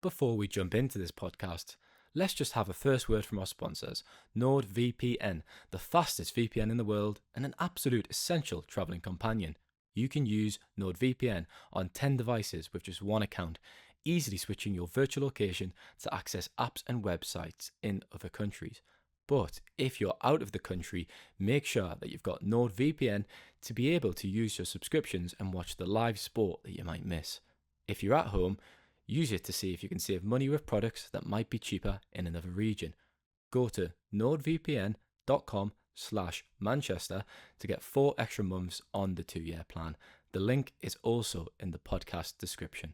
Before we jump into this podcast, let's just have a first word from our sponsors, NordVPN, the fastest VPN in the world and an absolute essential travelling companion. You can use NordVPN on 10 devices with just one account, easily switching your virtual location to access apps and websites in other countries. But if you're out of the country, make sure that you've got NordVPN to be able to use your subscriptions and watch the live sport that you might miss. If you're at home, use it to see if you can save money with products that might be cheaper in another region. Go to nordvpn.com/Manchester to get 4 extra months on the 2-year plan. The link is also in the podcast description.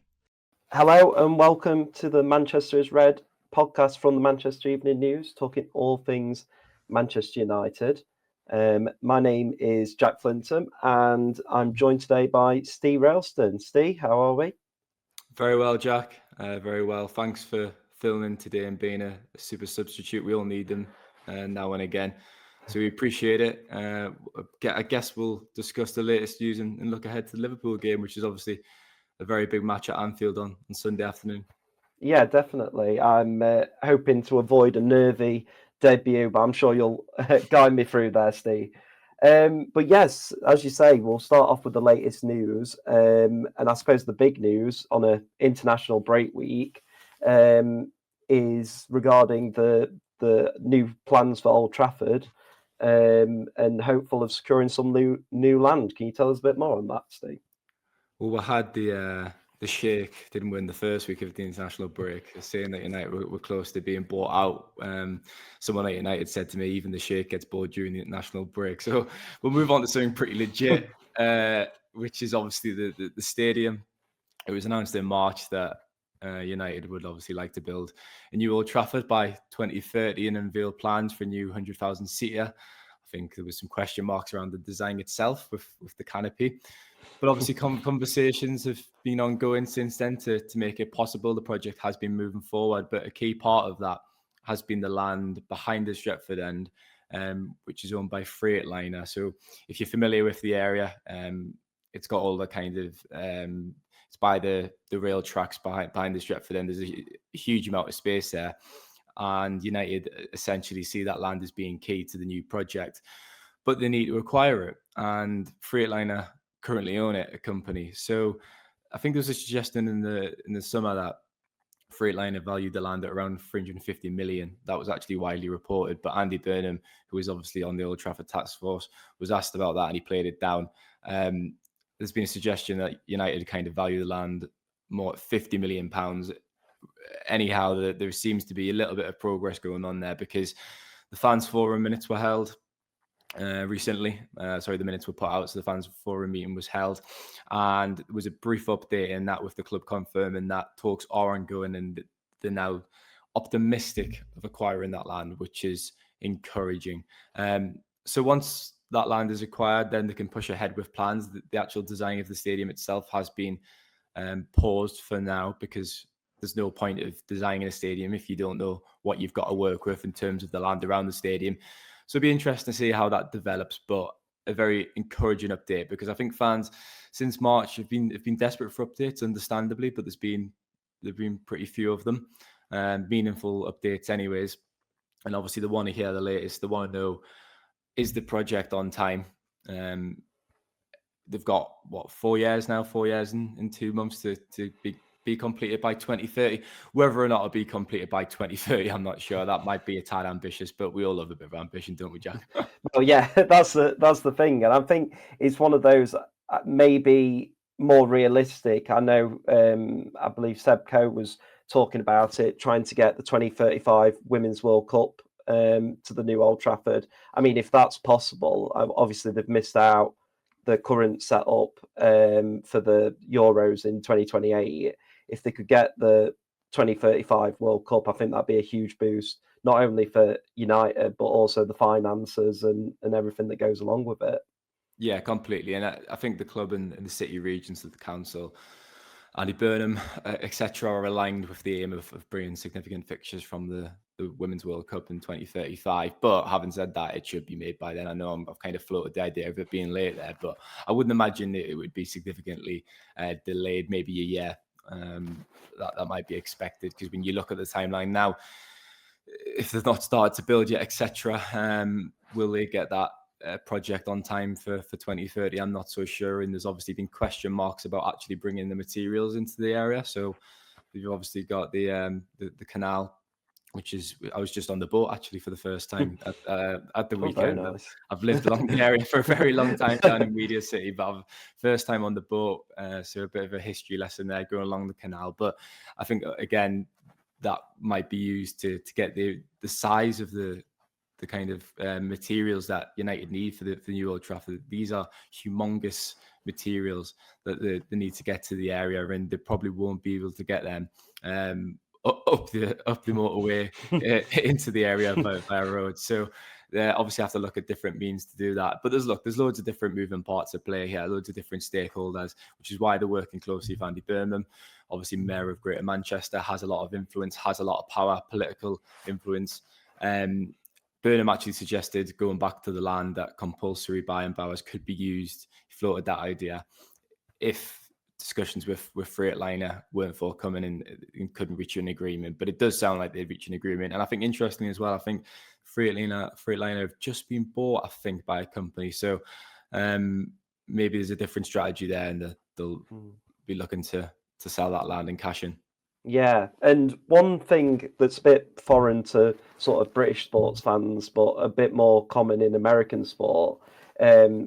Hello and welcome to the Manchester is Red podcast from the Manchester Evening News, talking all things Manchester United. My name is Jack Flinton and I'm joined today by Steven Railston. Steve, how are we? Very well, Jack. Very well. Thanks for filming today and being a super substitute. We all need them now and again. So we appreciate it. I guess we'll discuss the latest news and look ahead to the Liverpool game, which is obviously a very big match at Anfield on Sunday afternoon. Yeah, definitely. I'm hoping to avoid a nervy debut, but I'm sure you'll guide me through there, Steve. But yes, as you say, we'll start off with the latest news. And I suppose the big news on an international break week is regarding the new plans for Old Trafford and hopeful of securing some new land. Can you tell us a bit more on that, Steve? Well, we had the Sheikh didn't win the first week of the international break, saying that United were close to being bought out. Someone at United said to me, even the Sheikh gets bored during the international break. So we'll move on to something pretty legit, which is obviously the stadium. It was announced in March that United would obviously like to build a new Old Trafford by 2030 and unveil plans for a new 100,000-seater. I think there was some question marks around the design itself with the canopy. But obviously, conversations have been ongoing since then to make it possible. The project has been moving forward, but a key part of that has been the land behind the Stretford end, which is owned by Freightliner. So if you're familiar with the area, it's got all the kind of it's by the rail tracks behind the Stretford end. There's a huge amount of space there, and United essentially see that land as being key to the new project, but they need to acquire it, and Freightliner currently own it, a company. So I think there was a suggestion in the summer that Freightliner valued the land at around 350 million. That was actually widely reported, but Andy Burnham, who was obviously on the Old Trafford task force, was asked about that and he played it down. There's been a suggestion that United kind of value the land more at 50 million pounds. Anyhow, there seems to be a little bit of progress going on there because the fans forum minutes were held recently. The minutes were put out, so the fans forum meeting was held, and there was a brief update in that with the club confirming that talks are ongoing and they're now optimistic of acquiring that land, which is encouraging. So once that land is acquired, then they can push ahead with plans. The actual design of the stadium itself has been paused for now because there's no point of designing a stadium if you don't know what you've got to work with in terms of the land around the stadium. So it'll be interesting to see how that develops, but a very encouraging update because I think fans since March have been desperate for updates, understandably, but there've been pretty few of them, meaningful updates anyways. And obviously they want to hear the latest. They want to know, is the project on time? They've got 4 years now, 4 years and 2 months to be completed by 2030. Whether or not it'll be completed by 2030, I'm not sure. That might be a tad ambitious, but we all love a bit of ambition, don't we, Jack? Well, yeah, that's the thing, and I think it's one of those maybe more realistic. I know, I believe Seb Coe was talking about it, trying to get the 2035 Women's World Cup to the new Old Trafford. I mean, if that's possible, obviously they've missed out the current setup for the Euros in 2028. If they could get the 2035 World Cup, I think that'd be a huge boost, not only for United, but also the finances and everything that goes along with it. Yeah, completely. And I think the club and the city regions of the council, Andy Burnham, etc., are aligned with the aim of bringing significant fixtures from the Women's World Cup in 2035. But having said that, it should be made by then. I know I've kind of floated the idea of it being late there, but I wouldn't imagine it would be significantly delayed, maybe a year that might be expected, because when you look at the timeline now, if they've not started to build yet, etc., will they get that project on time for 2030? I'm not so sure, and there's obviously been question marks about actually bringing the materials into the area. So you've obviously got the canal, which is, I was just on the boat actually for the first time at the weekend. Very nice. I've lived along the area for a very long time down in Media City, but first time on the boat, so a bit of a history lesson there going along the canal. But I think again that might be used to get the size of the kind of materials that United need for the new Old Trafford. These are humongous materials that they need to get to the area, and they probably won't be able to get them up the motorway into the area via road. So they obviously have to look at different means to do that. But there's loads of different moving parts at play here, loads of different stakeholders, which is why they're working closely with Andy Burnham. Obviously, Mayor of Greater Manchester, has a lot of influence, has a lot of power, political influence. Burnham actually suggested going back to the land that compulsory buy-in powers could be used. He floated that idea if discussions with Freightliner weren't forthcoming and couldn't reach an agreement. But it does sound like they'd reach an agreement. And I think interestingly as well, I think Freightliner have just been bought, I think, by a company. So maybe there's a different strategy there, and they'll be looking to sell that land and cash in. Yeah, and one thing that's a bit foreign to sort of British sports fans, but a bit more common in American sport,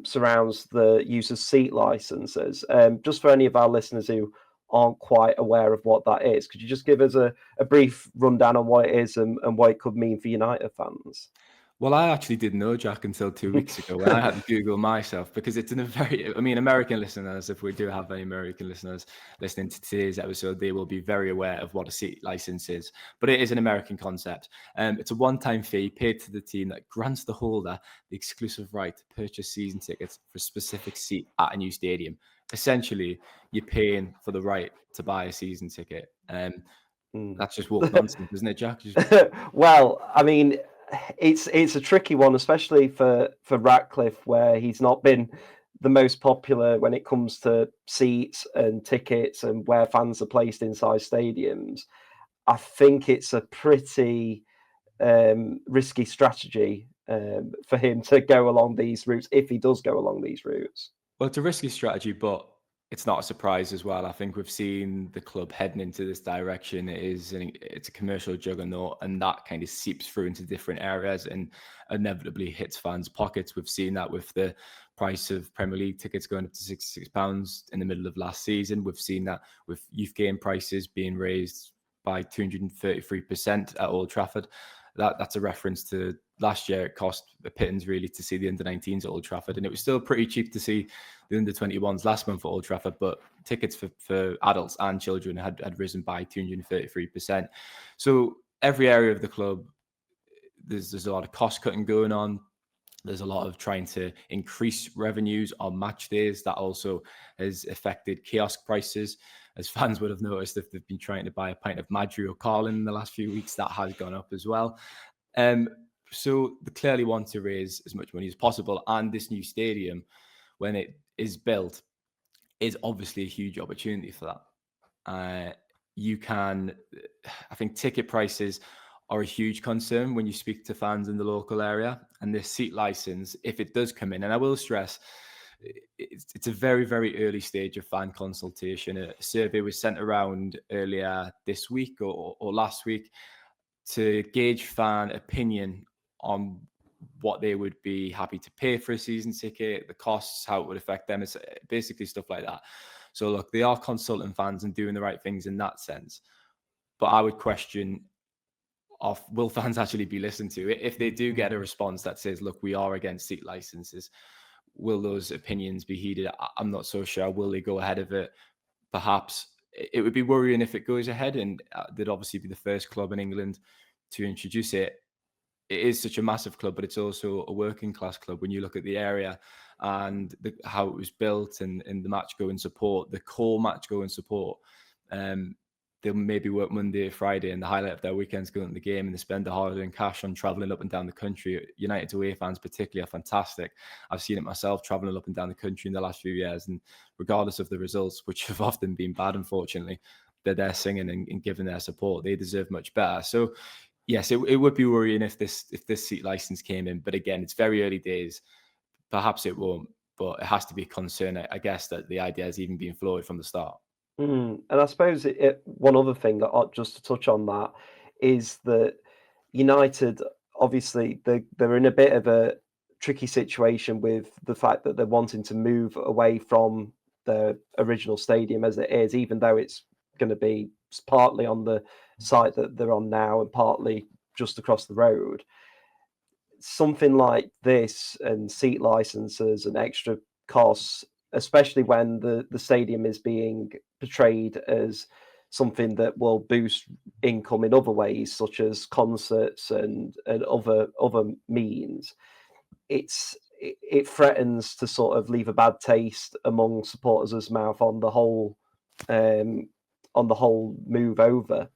surrounds the use of seat licenses. Just for any of our listeners who aren't quite aware of what that is, could you just give us a brief rundown on what it is and what it could mean for United fans? Well, I actually didn't know, Jack, until 2 weeks ago when I had to Google myself, because it's American listeners, if we do have any American listeners listening to today's episode, they will be very aware of what a seat license is. But it is an American concept. It's a one-time fee paid to the team that grants the holder the exclusive right to purchase season tickets for a specific seat at a new stadium. Essentially, you're paying for the right to buy a season ticket. That's just woke nonsense, isn't it, Jack? Well, I mean, it's a tricky one, especially for Ratcliffe, where he's not been the most popular when it comes to seats and tickets and where fans are placed inside stadiums. I think it's a pretty risky strategy for him to go along these routes, if he does go along these routes. Well, it's a risky strategy, but it's not a surprise as well. I think we've seen the club heading into this direction. It's a commercial juggernaut, and that kind of seeps through into different areas and inevitably hits fans' pockets. We've seen that with the price of Premier League tickets going up to £66 in the middle of last season. We've seen that with youth game prices being raised by 233% at Old Trafford. That's a reference to last year. It cost a pittance really to see the under-19s at Old Trafford, and it was still pretty cheap to see the under-21s last month at Old Trafford, but tickets for adults and children had risen by 233%. So every area of the club, there's a lot of cost cutting going on. There's a lot of trying to increase revenues on match days. That also has affected kiosk prices. As fans would have noticed, if they've been trying to buy a pint of Madri or Carlin in the last few weeks, that has gone up as well. So they clearly want to raise as much money as possible. And this new stadium, when it is built, is obviously a huge opportunity for that. I think ticket prices are a huge concern when you speak to fans in the local area. And this seat license, if it does come in, and I will stress, it's a very, very early stage of fan consultation. A survey was sent around earlier this week or last week to gauge fan opinion on what they would be happy to pay for a season ticket, the costs, how it would affect them. It's basically stuff like that. So look, they are consulting fans and doing the right things in that sense. But I would question, will fans actually be listened to? If they do get a response that says, look, we are against seat licenses, will those opinions be heeded? I'm not so sure. Will they go ahead of it? Perhaps. It would be worrying if it goes ahead, and they'd obviously be the first club in England to introduce it. It is such a massive club, but it's also a working class club. When you look at the area and how it was built and the match going support, the core match going support, they'll maybe work Monday or Friday, and the highlight of their weekend's going to the game, and they spend the hard-earned cash on travelling up and down the country. United away fans particularly are fantastic. I've seen it myself travelling up and down the country in the last few years, and regardless of the results, which have often been bad, unfortunately, they're there singing and giving their support. They deserve much better. So yes, it would be worrying if this seat license came in. But again, it's very early days. Perhaps it won't, but it has to be a concern, I guess, that the idea has even been floated from the start. And I suppose one other thing that just to touch on that is that United, obviously, they're in a bit of a tricky situation with the fact that they're wanting to move away from the original stadium as it is, even though it's going to be partly on the site that they're on now and partly just across the road. Something like this and seat licenses and extra costs, especially when the stadium is being portrayed as something that will boost income in other ways, such as concerts and other means, it threatens to sort of leave a bad taste among supporters' mouth on the whole move over.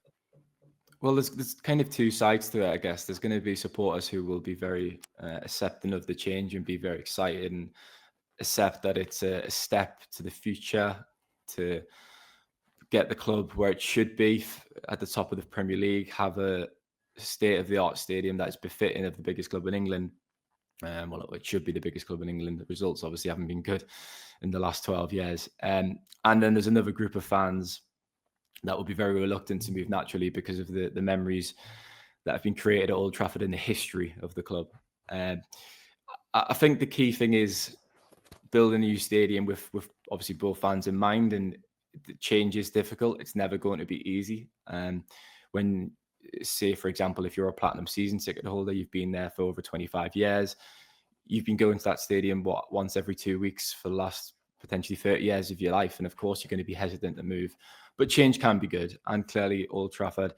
Well, there's kind of two sides to it, I guess. There's going to be supporters who will be very accepting of the change and be very excited and accept that it's a step to the future to get the club where it should be at the top of the Premier League, have a state-of-the-art stadium that is befitting of the biggest club in England. Well, it should be the biggest club in England. The results obviously haven't been good in the last 12 years. And then there's another group of fans that will be very reluctant to move naturally because of the memories that have been created at Old Trafford in the history of the club. I think the key thing is building a new stadium with obviously both fans in mind, and the change is difficult. It's never going to be easy. When, say, for example, if you're a platinum season ticket holder, you've been there for over 25 years, you've been going to that stadium once every 2 weeks for the last potentially 30 years of your life, and of course you're going to be hesitant to move. But change can be good, and clearly Old Trafford,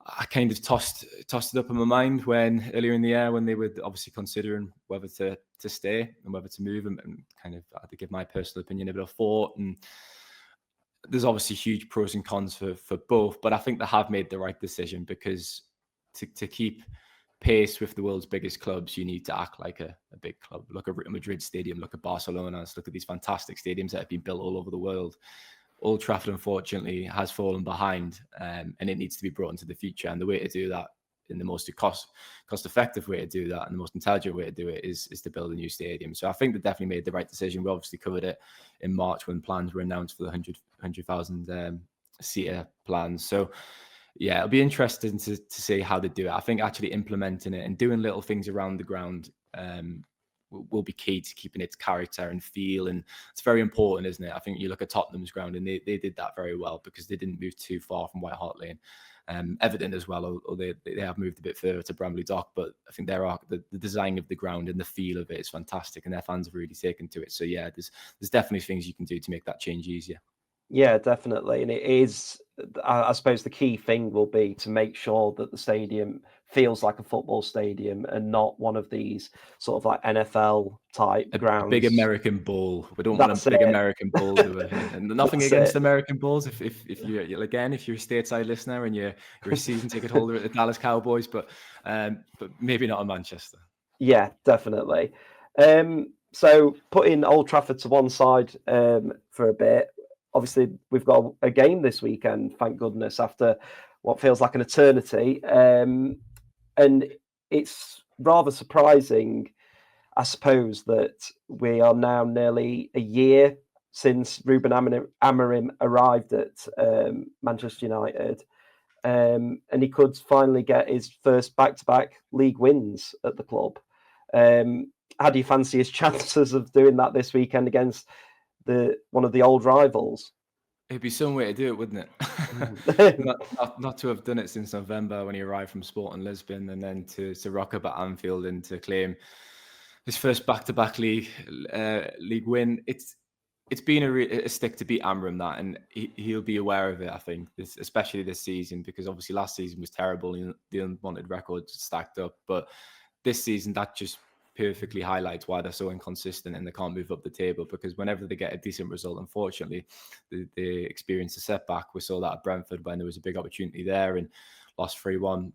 I kind of tossed it up in my mind when earlier in the year when they were obviously considering whether to stay and whether to move, and kind of I had to give my personal opinion a bit of thought. And there's obviously huge pros and cons for both, but I think they have made the right decision, because to keep pace with the world's biggest clubs, you need to act like a big club. Look at Real Madrid Stadium, look at Barcelona's, look at these fantastic stadiums that have been built all over the world. Old Trafford, unfortunately, has fallen behind, and it needs to be brought into the future. And the way to do that, in the most cost-effective way to do that, and the most intelligent way to do it, is to build a new stadium. So I think they definitely made the right decision. We obviously covered it in March when plans were announced for the 100,000 seater plans. So yeah, it'll be interesting to see how they do it. I think actually implementing it and doing little things around the ground will be key to keeping its character and feel, and it's very important, isn't it? I think you look at Tottenham's ground, and they did that very well because they didn't move too far from White Hart Lane. Everton as well, or they have moved a bit further to Bramley Dock, but I think the design of the ground and the feel of it is fantastic, and their fans have really taken to it. So yeah, there's definitely things you can do to make that change easier. Yeah, definitely. And it is, I suppose the key thing will be to make sure that the stadium feels like a football stadium and not one of these sort of like NFL type grounds. A big American bowl. We don't want a big American bowl, do we? And nothing against American bowls. If you're a stateside listener and you're a season ticket holder at the Dallas Cowboys, but maybe not in Manchester. Yeah, definitely. So putting Old Trafford to one side for a bit. Obviously, we've got a game this weekend, thank goodness, after what feels like an eternity. And it's rather surprising, I suppose, that we are now nearly a year since Ruben Amorim arrived at Manchester United. And he could finally get his first back-to-back league wins at the club. How do you fancy his chances of doing that this weekend against one of the old rivals? It'd be some way to do it, wouldn't it? not to have done it since November when he arrived from Sporting Lisbon, and then to rock up at Anfield and to claim his first back-to-back league win. It's been a stick to beat Amorim, that, and he'll be aware of it, I think, especially this season, because obviously last season was terrible and the unwanted records stacked up, but this season that just perfectly highlights why they're so inconsistent and they can't move up the table, because whenever they get a decent result, unfortunately, they experience a setback. We saw that at Brentford when there was a big opportunity there and lost 3-1.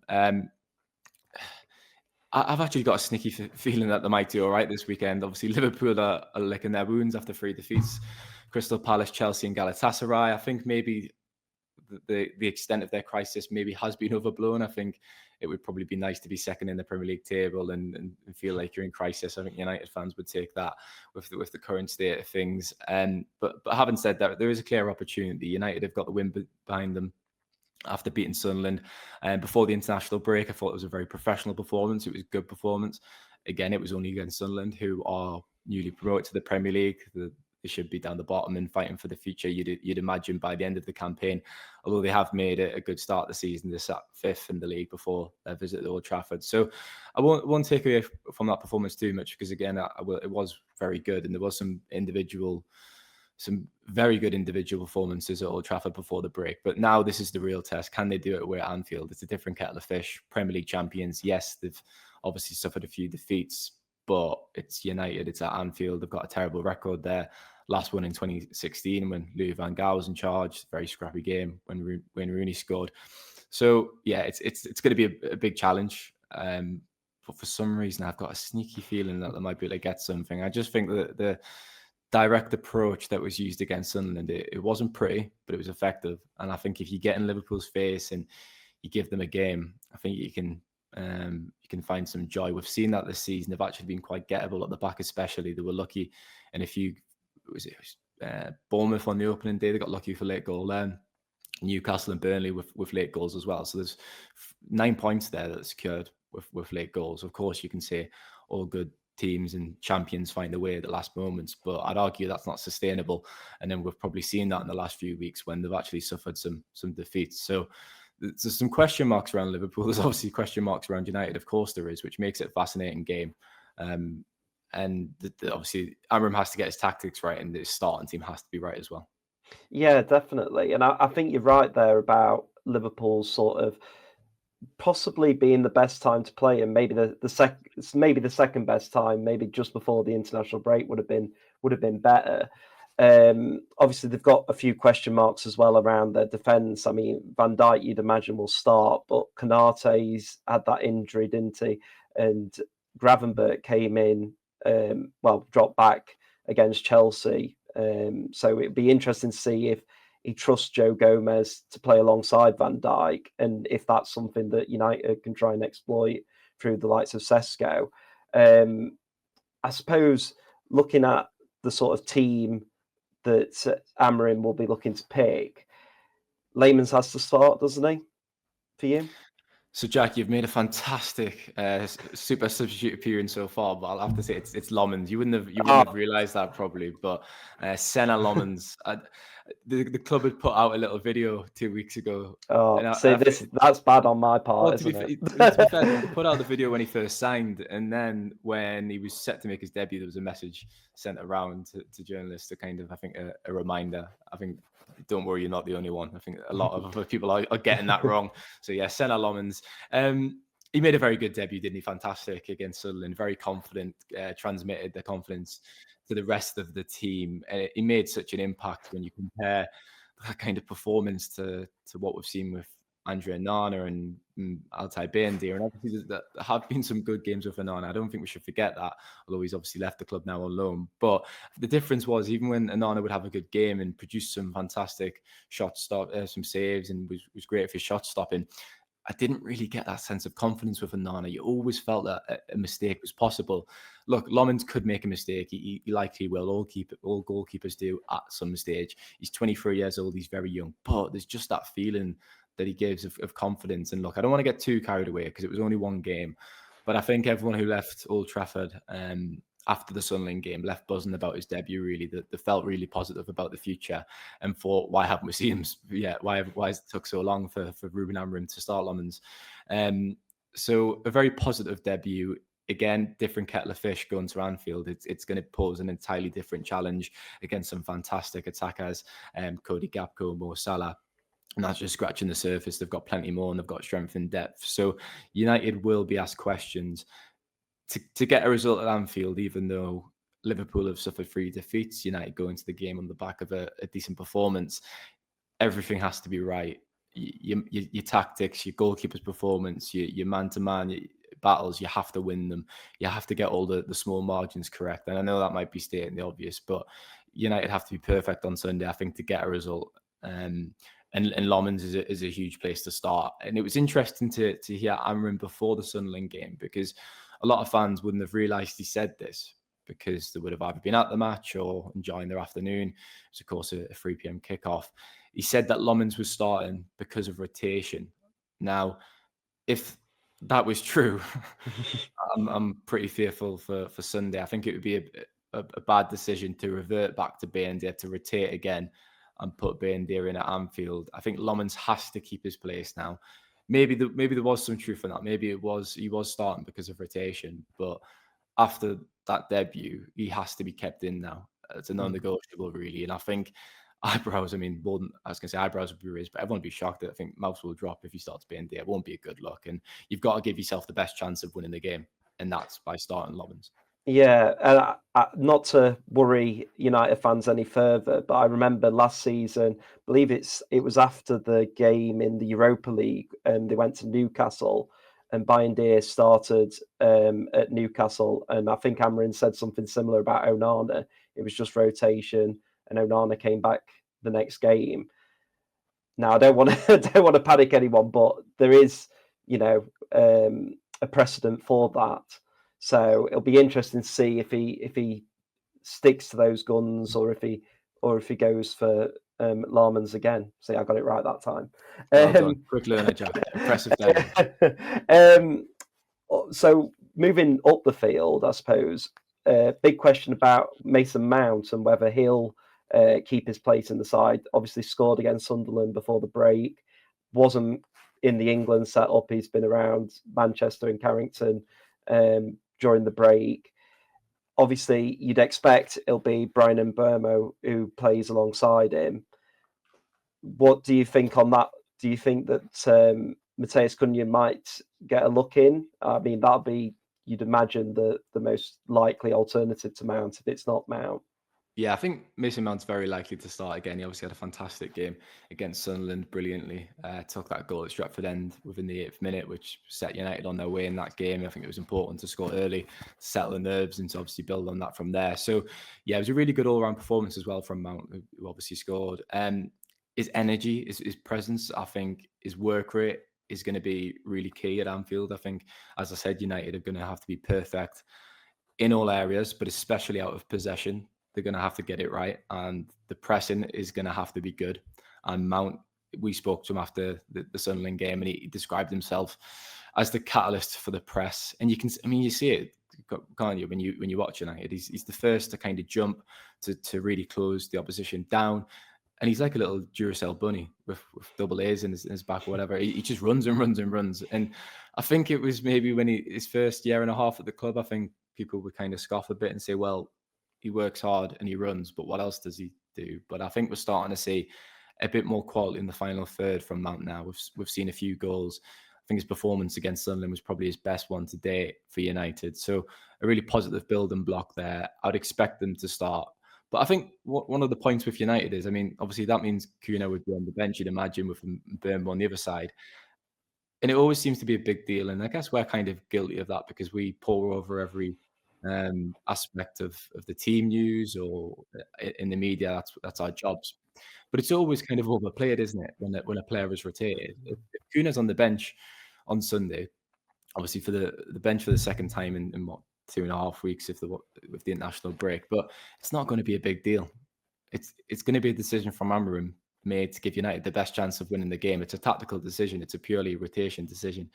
I've actually got a sneaky feeling that they might do all right this weekend. Obviously, Liverpool are licking their wounds after 3 defeats. Crystal Palace, Chelsea and Galatasaray. I think maybe the extent of their crisis maybe has been overblown. I think it would probably be nice to be second in the Premier League table and feel like you're in crisis. I think United fans would take that with the current state of things. But having said that, there is a clear opportunity. United have got the win behind them after beating Sunderland. And before the international break, I thought it was a very professional performance. It was a good performance. Again, it was only against Sunderland, who are newly promoted to the Premier League. They should be down the bottom and fighting for the future. You'd imagine by the end of the campaign, although they have made a good start of the season, they're sat fifth in the league before their visit to Old Trafford. So I won't take away from that performance too much, because again, it was very good, and there was some very good individual performances at Old Trafford before the break. But now this is the real test. Can they do it away at Anfield? It's a different kettle of fish. Premier League champions, yes, they've obviously suffered a few defeats, but it's United, it's at Anfield. They've got a terrible record there. Last one in 2016 when Louis van Gaal was in charge. Very scrappy game when Rooney scored. So yeah, it's going to be a big challenge. But for some reason, I've got a sneaky feeling that they might be able to get something. I just think that the direct approach that was used against Sunderland, it wasn't pretty, but it was effective. And I think if you get in Liverpool's face and you give them a game, I think you can find some joy. We've seen that this season. They've actually been quite gettable at the back, especially. They were lucky in a few. Bournemouth on the opening day, they got lucky for late goal there. Newcastle and Burnley with late goals as well. So there's 9 points there that's secured with late goals. Of course, you can say all good teams and champions find a way at the last moments, but I'd argue that's not sustainable. And then we've probably seen that in the last few weeks when they've actually suffered some defeats. So there's some question marks around Liverpool. There's obviously question marks around United, of course there is, which makes it a fascinating game. And obviously, Amram has to get his tactics right, and his starting team has to be right as well. Yeah, definitely. And I think you're right there about Liverpool's sort of possibly being the best time to play, and maybe the second best time, maybe just before the international break would have been better. Obviously, they've got a few question marks as well around their defence. I mean, Van Dijk, you'd imagine, will start, but Konate's had that injury, didn't he? And Gravenberch came in. Dropped back against Chelsea. So it'd be interesting to see if he trusts Joe Gomez to play alongside Van Dijk, and if that's something that United can try and exploit through the likes of Sesko. I suppose looking at the sort of team that Amarim will be looking to pick, Lemans has to start, doesn't he, for you? So, Jack, you've made a fantastic super substitute appearance so far, but I'll have to say it's Lomans. You wouldn't have realised that probably, but Senna Lomans. The club had put out a little video 2 weeks ago. That's bad on my part, isn't it? To be fair, they put out the video when he first signed, and then when he was set to make his debut, there was a message sent around to journalists to kind of, I think, a reminder. I think, don't worry, you're not the only one. I think a lot of other people are getting that wrong. So yeah, Senna Lomans. He made a very good debut, didn't he? Fantastic against Sunderland. Very confident, transmitted the confidence to the rest of the team. And he made such an impact when you compare that kind of performance to what we've seen with Andre Onana and Altay Bayindir. And obviously there have been some good games with Onana. I don't think we should forget that, although he's obviously left the club now on loan. But the difference was, even when Onana would have a good game and produce some fantastic some saves, and was great for his shot stopping, I didn't really get that sense of confidence with Onana. You always felt that a mistake was possible. Look, Lomans could make a mistake. He likely will. All goalkeepers do at some stage. He's 23 years old. He's very young. But there's just that feeling that he gives of confidence. And look, I don't want to get too carried away because it was only one game. But I think everyone who left Old Trafford after the Sunderland game left buzzing about his debut, really. They felt really positive about the future and thought, why haven't we seen him yet? Why has it took so long for Ruben Amorim to start Lomans? So a very positive debut. Again, different kettle of fish going to Anfield. It's going to pose an entirely different challenge against some fantastic attackers, Cody Gakpo, Mo Salah. And that's just scratching the surface. They've got plenty more, and they've got strength and depth. So United will be asked questions. To get a result at Anfield, even though Liverpool have suffered 3 defeats, United go into the game on the back of a decent performance. Everything has to be right. Your tactics, your goalkeeper's performance, your man-to-man battles, you have to win them. You have to get all the small margins correct. And I know that might be stating the obvious, but United have to be perfect on Sunday, I think, to get a result. And And Lomans is a huge place to start. And it was interesting to hear Amrin before the Sunderland game, because a lot of fans wouldn't have realised he said this, because they would have either been at the match or enjoying their afternoon. It's, of course, a 3 p.m. kickoff. He said that Lomans was starting because of rotation. Now, if that was true, I'm pretty fearful for Sunday. I think it would be a bad decision to revert back to Bayindir, to rotate again and put Bayindir in at Anfield. I think Lomans has to keep his place now. Maybe there was some truth in that. Maybe he was starting because of rotation, but after that debut, he has to be kept in now. It's a non-negotiable, really. And I think eyebrows, I mean, I was going to say eyebrows would be raised, but everyone would be shocked. I think mouths will drop if he starts being there. It won't be a good look. And you've got to give yourself the best chance of winning the game, and that's by starting Lomans. Yeah, and not to worry United fans any further, but I remember last season, I believe it was after the game in the Europa League, and they went to Newcastle, and Bayindir started at Newcastle, and I think Amrin said something similar about Onana. It was just rotation, and Onana came back the next game. Now, I don't want to panic anyone, but there is, a precedent for that. So it'll be interesting to see if he sticks to those guns, or if he goes for Lomans again. See, I got it right that time. Well done. Quick learner, Jack. Impressive So moving up the field, I suppose, big question about Mason Mount and whether he'll keep his place in the side. Obviously scored against Sunderland before the break. Wasn't in the England setup. He's been around Manchester and Carrington during the break. Obviously, you'd expect it'll be Brian Mbeumo who plays alongside him. What do you think on that? Do you think that Matheus Cunha might get a look in? I mean, that'd be, you'd imagine, the most likely alternative to Mount if it's not Mount. Yeah, I think Mason Mount's very likely to start again. He obviously had a fantastic game against Sunderland, brilliantly. Took that goal at Trafford end within the 8th minute, which set United on their way in that game. I think it was important to score early, to settle the nerves, and to obviously build on that from there. So, yeah, it was a really good all-round performance as well from Mount, who obviously scored. His energy, his presence, I think his work rate is going to be really key at Anfield. I think, as I said, United are going to have to be perfect in all areas, but especially out of possession. They're going to have to get it right, and the pressing is going to have to be good. And Mount, we spoke to him after the Sunderland game, and he described himself as the catalyst for the press. And you see it, can't you, when you watch United? He's the first to kind of jump to really close the opposition down. And he's like a little Duracell bunny with double A's in his back or whatever. He just runs and runs and runs. And I think it was maybe when his first year and a half at the club, I think people would kind of scoff a bit and say, well, he works hard and he runs, but what else does he do? But I think we're starting to see a bit more quality in the final third from Mount now. We've seen a few goals. I think his performance against Sunderland was probably his best one to date for United. So a really positive building block there. I'd expect them to start. But I think one of the points with United is, I mean, obviously that means Cunha would be on the bench, you'd imagine, with Mbeumo on the other side. And it always seems to be a big deal. And I guess we're kind of guilty of that because we pour over every aspect of the team news or in the media. That's our jobs. But it's always kind of overplayed, isn't it, when a player is rotated? If Cunha's on the bench on Sunday, obviously for the bench for the second time in what, 2.5 weeks with the international break, but it's not going to be a big deal. It's going to be a decision from Amrin made to give United the best chance of winning the game. It's a tactical decision. It's a purely rotation decision.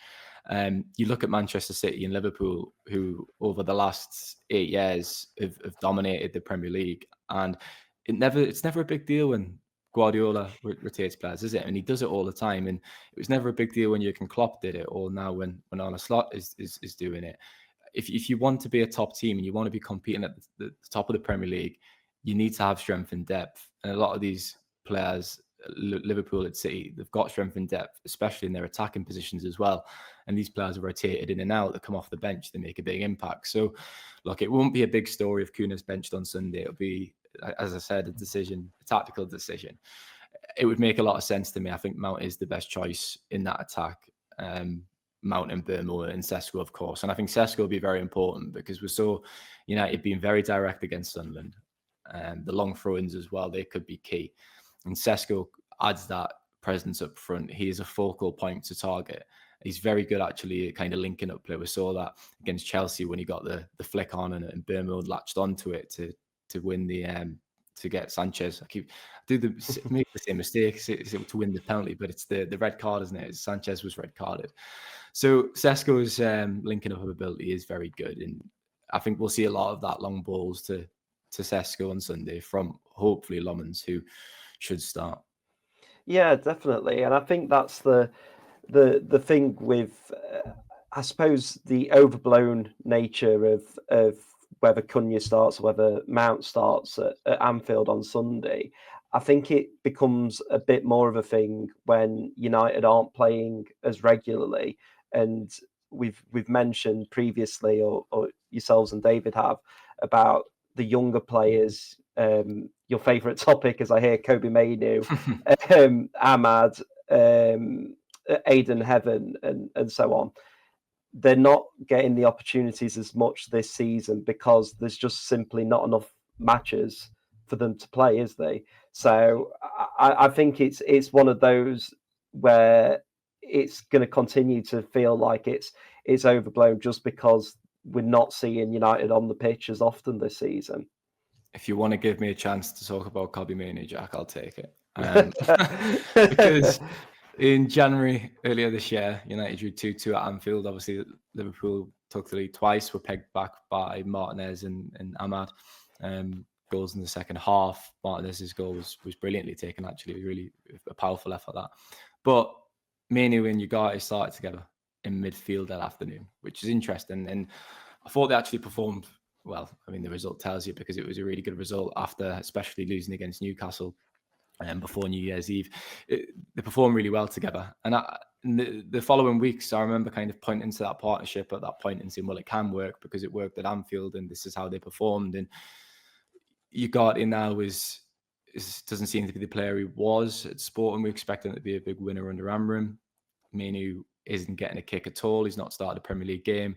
You look at Manchester City and Liverpool, who over the last 8 years have dominated the Premier League, and it's never a big deal when Guardiola rotates players, is it? And he does it all the time. And it was never a big deal when Jurgen Klopp did it, or now when Arne Slot is doing it. If you want to be a top team and you want to be competing at the top of the Premier League, you need to have strength and depth. And a lot of these players, Liverpool and City, they've got strength and depth, especially in their attacking positions as well. And these players are rotated in and out. They come off the bench, they make a big impact. So, look, it won't be a big story if Cunha's benched on Sunday. It'll be, as I said, a tactical decision. It would make a lot of sense to me. I think Mount is the best choice in that attack. Mount and Mbeumo and Sesko, of course. And I think Sesko will be very important because we saw United being very direct against Sunderland. The long throw-ins as well, they could be key. And Sesko adds that presence up front. He is a focal point to target. He's very good actually at kind of linking up play. We saw that against Chelsea when he got the flick on and Bournemouth latched onto it to win the to get Sanchez. Make the same mistake to win the penalty, but it's the red card, isn't it? Sanchez was red carded. So Sesko's linking up ability is very good, and I think we'll see a lot of that long balls to Sesko on Sunday from hopefully Lommans, who should start. Yeah, definitely, and I think that's the thing with, I suppose, the overblown nature of whether Cunha starts or whether Mount starts at Anfield on Sunday. I think it becomes a bit more of a thing when United aren't playing as regularly, and we've mentioned previously, or yourselves and David have, about the younger players. Your favourite topic, as I hear, Kobe Mainu, Ahmad, Aiden Heaven, and so on. They're not getting the opportunities as much this season because there's just simply not enough matches for them to play, is they? So I think it's one of those where it's going to continue to feel like it's overblown just because we're not seeing United on the pitch as often this season. If you want to give me a chance to talk about Kobe Mainu, Jack, I'll take it. Because in January earlier this year, United drew 2-2 at Anfield. Obviously, Liverpool took the lead twice, were pegged back by Martinez and Ahmad. Goals in the second half. Martinez's goal was brilliantly taken, actually. It was really a powerful effort, that. But Mainu and Ugarte started together in midfield that afternoon, which is interesting. And I thought they actually performed well. I mean, the result tells you, because it was a really good result after especially losing against Newcastle before New Year's Eve. They performed really well together. And the following weeks, I remember kind of pointing to that partnership at that point and saying, well, it can work because it worked at Anfield and this is how they performed. And Ugarte now doesn't seem to be the player he was at Sporting. We expect him to be a big winner under Amram. Mainu isn't getting a kick at all. He's not started a Premier League game.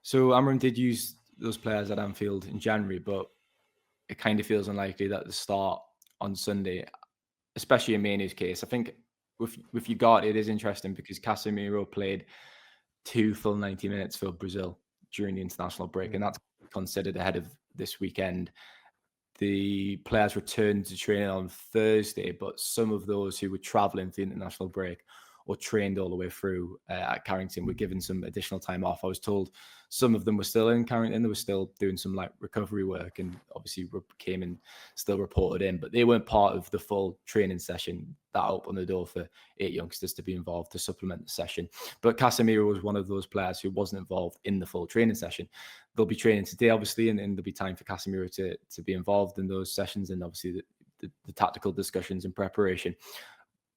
So Amram did use those players at Anfield in January, but it kind of feels unlikely that the start on Sunday, especially in Mainu's case. I think with Ugarte, it is interesting because Casemiro played 2 full 90 minutes for Brazil during the international break, and that's considered ahead of this weekend. The players returned to training on Thursday, but some of those who were travelling for the international break or trained all the way through at Carrington were given some additional time off. I was told some of them were still in Carrington. They were still doing some recovery work and obviously came and still reported in, but they weren't part of the full training session that opened the door for 8 youngsters to be involved to supplement the session. But Casemiro was one of those players who wasn't involved in the full training session. They'll be training today, obviously, and there'll be time for Casemiro to be involved in those sessions and obviously the tactical discussions and preparation.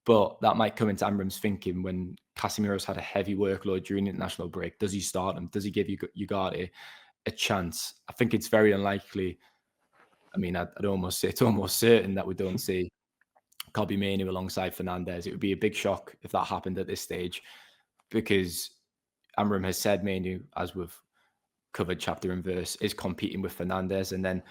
But that might come into Amram's thinking when Casemiro's had a heavy workload during the international break. Does he start him? Does he give Ugarte a chance? I think it's very unlikely. I mean, I'd almost say it's almost certain that we don't see Kobe Mainu alongside Fernandes. It would be a big shock if that happened at this stage, because Amram has said Mainu, as we've covered chapter and verse, is competing with Fernandes, and then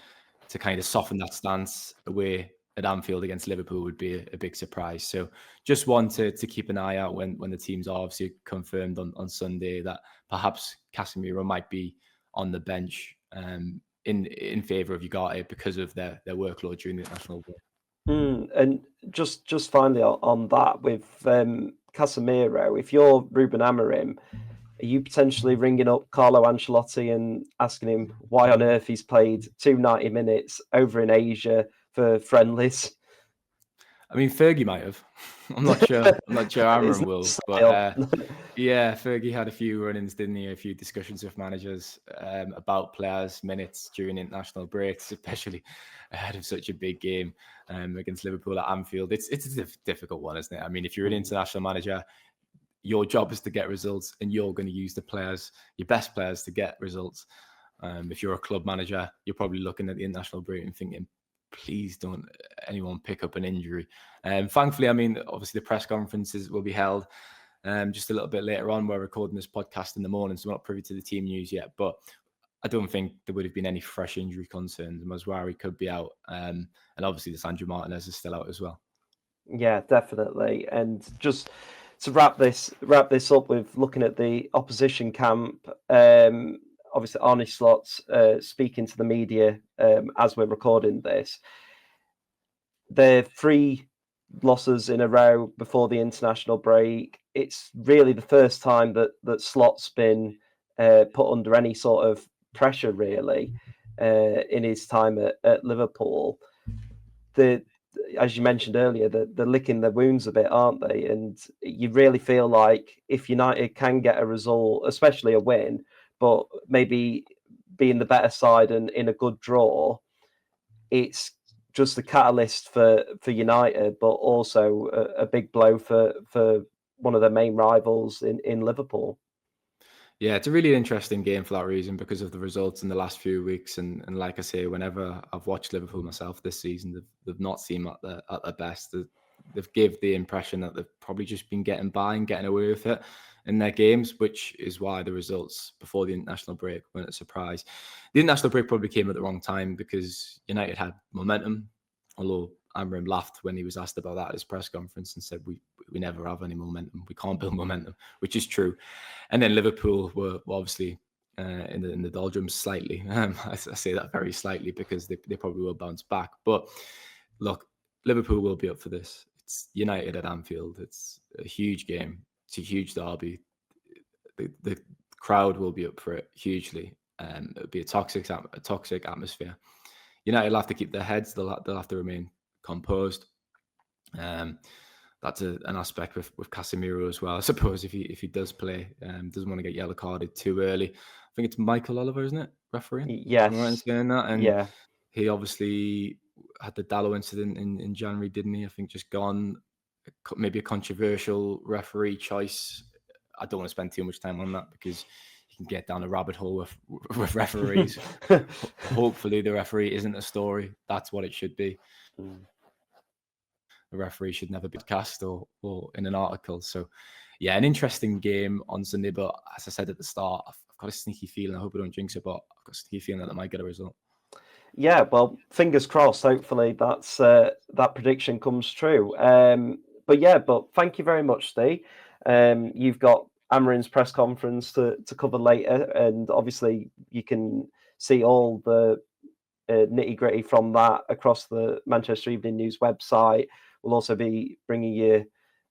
to kind of soften that stance away at Anfield against Liverpool would be a big surprise. So just one to keep an eye out when the teams are obviously confirmed on Sunday, that perhaps Casemiro might be on the bench in favour of Ugarte because of their workload during the international break. And just finally on that with Casemiro, if you're Ruben Amorim, are you potentially ringing up Carlo Ancelotti and asking him why on earth he's played 90 minutes over in Asia for friendlies? I mean, Fergie might have. I'm not sure. I'm not sure Amram will. But yeah, Fergie had a few run-ins, didn't he? A few discussions with managers about players' minutes during international breaks, especially ahead of such a big game against Liverpool at Anfield. It's a difficult one, isn't it? I mean, if you're an international manager, your job is to get results, and you're going to use the players, your best players, to get results. If you're a club manager, you're probably looking at the international break and thinking, please don't anyone pick up an injury. Thankfully, I mean, obviously the press conferences will be held just a little bit later on. We're recording this podcast in the morning, so we're not privy to the team news yet. But I don't think there would have been any fresh injury concerns. Mazraoui could be out. And obviously the Sandro Martinez is still out as well. Yeah, definitely. And just to wrap this up with looking at the opposition camp, obviously Arne Slot's speaking to the media as we're recording this. They're 3 losses in a row before the international break. It's really the first time that Slot's been put under any sort of pressure, really, in his time at Liverpool. As you mentioned earlier, they're licking their wounds a bit, aren't they? And you really feel like if United can get a result, especially a win, but maybe being the better side and in a good draw, it's just a catalyst for United, but also a big blow for one of their main rivals in Liverpool. Yeah, it's a really interesting game for that reason because of the results in the last few weeks. And like I say, whenever I've watched Liverpool myself this season, they've not seemed at their best. They've give the impression that they've probably just been getting by and getting away with it in their games, which is why the results before the international break weren't a surprise. The international break probably came at the wrong time because United had momentum, although Amram laughed when he was asked about that at his press conference and said, we never have any momentum. We can't build momentum, which is true. And then Liverpool were obviously in the doldrums slightly. I say that very slightly because they probably will bounce back. But look, Liverpool will be up for this. It's United at Anfield. It's a huge game. It's a huge derby. The crowd will be up for it hugely. It'll be a toxic atmosphere. United will have to keep their heads. They'll have to remain composed. That's an aspect with Casemiro as well. I suppose if he does play, doesn't want to get yellow carded too early. I think it's Michael Oliver, isn't it? Referee. Yes. Am I right in saying that? And yeah. He obviously had the Dallow incident in January, didn't he? I think just gone. Maybe a controversial referee choice. I don't want to spend too much time on that because you can get down a rabbit hole with referees. Hopefully the referee isn't a story. That's what it should be. A referee should never be cast or in an article. So, yeah, an interesting game on Sunday. But as I said at the start, I've got a sneaky feeling. I hope I don't jinx it, but I've got a sneaky feeling that they might get a result. Yeah, well, fingers crossed. Hopefully, that's that prediction comes true. But thank you very much, Steve. You've got Amarin's press conference to cover later, and obviously you can see all the nitty gritty from that across the Manchester Evening News website. We'll also be bringing you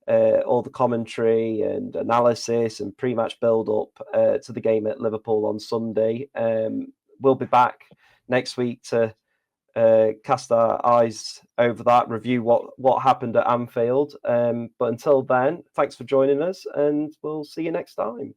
all the commentary and analysis and pre-match build-up to the game at Liverpool on Sunday. We'll be back next week to cast our eyes over that, review what happened at Anfield. But until then, thanks for joining us, and we'll see you next time.